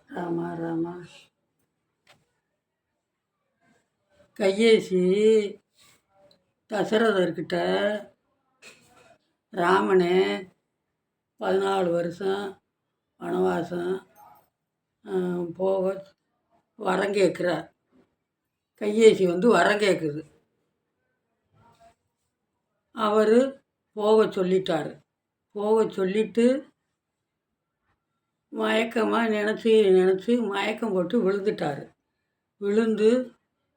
ராமா ராமா. கையேசி தசரதர்கிட்ட ராமனே 14 வருஷம் வனவாசம் போக வரம் கேட்குறார். கையேசி வரம் கேட்குது. அவர் போக சொல்லிட்டார். போக சொல்லிட்டு மயக்கமாக நினச்சி மயக்கம் போட்டு விழுந்துட்டார். விழுந்து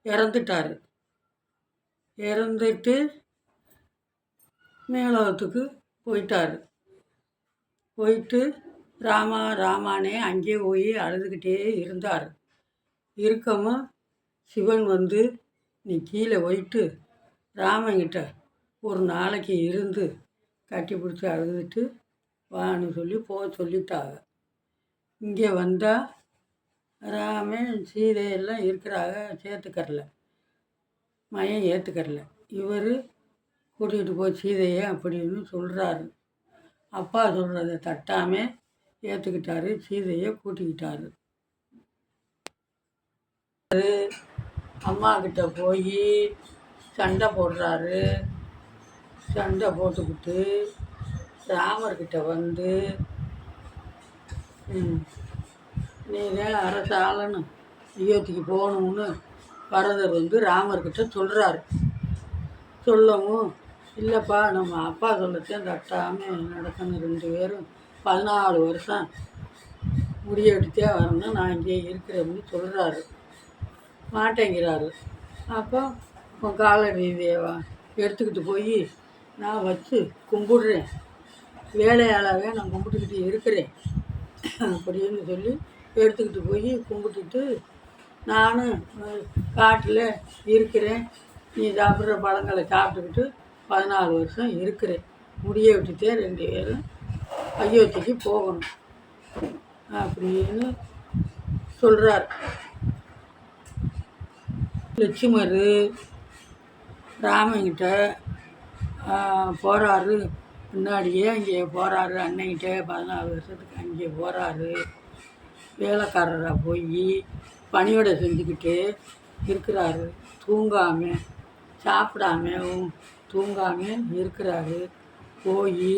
இறந்துட்டார். இறந்துட்டு மேலோகத்துக்கு போயிட்டார். போயிட்டு ராமானே அங்கேயே போய் அழுதுகிட்டே இருந்தார். இருக்கவும் சிவன் நீ கீழே போயிட்டு ராமன்கிட்ட ஒரு நாளைக்கு இருந்து கட்டி பிடிச்சி அழுதுட்டு வான்னு சொல்லி போக சொல்லிட்டாங்க. இங்கே வந்தால் ராமன் சீதையெல்லாம் இருக்கிறாங்க, சேர்த்துக்கரல, மயம் ஏற்றுக்கரல. இவர் கூட்டிகிட்டு போய் சீதையை அப்படின்னு சொல்கிறாரு. அப்பா சொல்கிறத தட்டாமல் ஏற்றுக்கிட்டாரு. சீதையை கூட்டிக்கிட்டாரு. அம்மா கிட்ட போய் சண்டை போடுறாரு. சண்டை போட்டுக்கிட்டு ராமர்கிட்ட நீதான் அரசு ஆளணும், அயோத்திக்கு போகணும்னு பரதர் ராமர்கிட்ட சொல்கிறாரு. சொல்லவும் இல்லைப்பா, நம்ம அப்பா சொல்லத்தையும் தட்டாமல் நடக்கணும். 2 பேரும் 14 வருஷம் முடியெடுத்தே வரணும், நான் இங்கே இருக்கிறேன்னு சொல்கிறாரு. மாட்டேங்கிறாரு. அப்போ காலடி தேவா எடுத்துக்கிட்டு போய் நான் வச்சு கும்பிடுறேன், வேலையாளாவே நான் கும்பிட்டுக்கிட்டு இருக்கிறேன் அப்படின்னு சொல்லி எடுத்துக்கிட்டு போய் கும்பிட்டுட்டு நானும் காட்டில் இருக்கிறேன், நீ சாப்பிட்ற பழங்களை சாப்பிட்டுக்கிட்டு 14 வருஷம் இருக்கிறேன், முடிய விட்டுட்டே 2 பேரும் அயோத்திக்கு போகணும் அப்படின்னு சொல்கிறார். லட்சுமர் ராமன்கிட்ட போகிறாரு. முன்னாடியே அங்கே போகிறாரு. அன்னைக்கிட்ட 14 வருஷத்துக்கு அங்கே போகிறாரு. வேலைக்காரராக போய் பணியோட செஞ்சுக்கிட்டு இருக்கிறாரு. தூங்காமல் சாப்பிடாமல் தூங்காமல் இருக்கிறாரு. போய்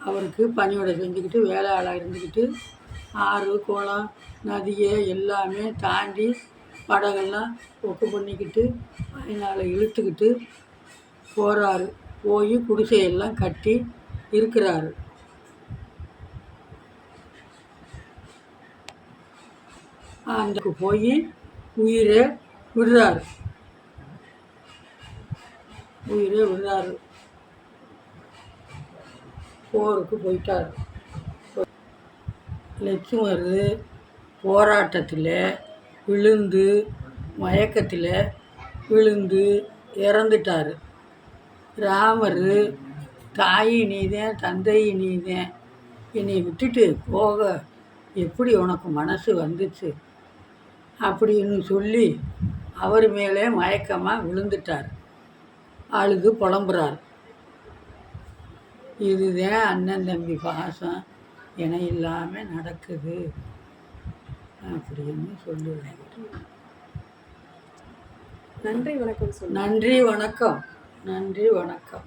அவருக்கு பணியோட செஞ்சுக்கிட்டு வேலை ஆளாக இருந்துக்கிட்டு ஆறு குளம் நதியை எல்லாமே தாண்டி படகெல்லாம் ஒக்கு பண்ணிக்கிட்டு அதனால் இழுத்துக்கிட்டு போகிறாரு. போய் குடிசையெல்லாம் கட்டி இருக்கிறாரு. அந்த போய் உயிரை விடுறாரு. போருக்கு போயிட்டார். லட்சுமர் போராட்டத்தில் விழுந்து மயக்கத்தில் விழுந்து இறந்துட்டார். ராமர் தாயி நீதான், தந்தை நீதான், என்னை விட்டுட்டு போக எப்படி உனக்கு மனசு வந்துச்சு அப்படின்னு சொல்லி அவர் மேலே மயக்கமாக விழுந்துட்டார். அழுது புலம்புறார். இதுதான் அண்ணன் தம்பி பாசம் என இல்லாமல் நடக்குது அப்படின்னு சொல்லுவேன். நன்றி வணக்கம். நன்றி வணக்கம். நன்றி வணக்கம்.